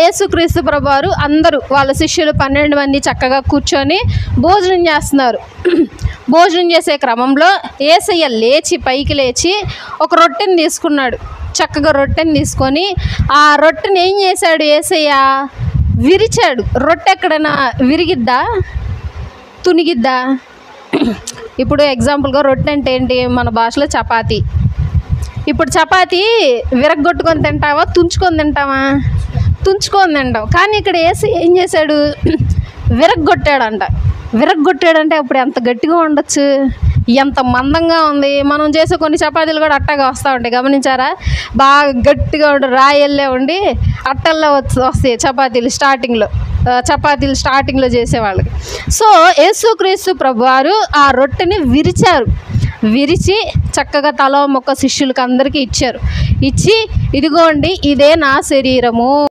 యేసుక్రీస్తు ప్రభువారు అందరూ వాళ్ళ శిష్యులు 12 మంది చక్కగా కూర్చొని భోజనం చేస్తున్నారు. భోజనం చేసే క్రమంలో యేసయ్య పైకి లేచి ఒక రొట్టెని తీసుకున్నాడు. చక్కగా రొట్టెని తీసుకొని ఆ రొట్టెని ఏం చేశాడు? యేసయ్య విరిచాడు. రొట్టె ఎక్కడైనా విరిగిద్దా, తునిగిద్దా? ఇప్పుడు ఎగ్జాంపుల్గా రొట్టె అంటే ఏంటి? మన భాషలో చపాతీ. ఇప్పుడు చపాతీ విరగ్గొట్టుకొని తింటావా, తుంచుకొని తింటావా? తుంచుకొని తింటాం. కానీ ఇక్కడ యేసయ్య ఏం చేశాడు? విరగ్గొట్టాడంటే అప్పుడు ఎంత గట్టిగా ఉండొచ్చు, ఎంత మందంగా ఉంది. మనం చేసే కొన్ని చపాతీలు కూడా అట్టగా వస్తూ ఉంటాయి, గమనించారా? బాగా గట్టిగా ఉండి రాయల్లే ఉండి అట్టల్లో వస్తాయి చపాతీలు స్టార్టింగ్లో చేసేవాళ్ళకి. సో యేసుక్రీస్తు ప్రభువారు ఆ రొట్టెని విరిచి చక్కగా తలో మొక్క శిష్యులకి అందరికీ ఇచ్చారు. ఇచ్చి ఇదిగోండి, ఇదే నా శరీరము.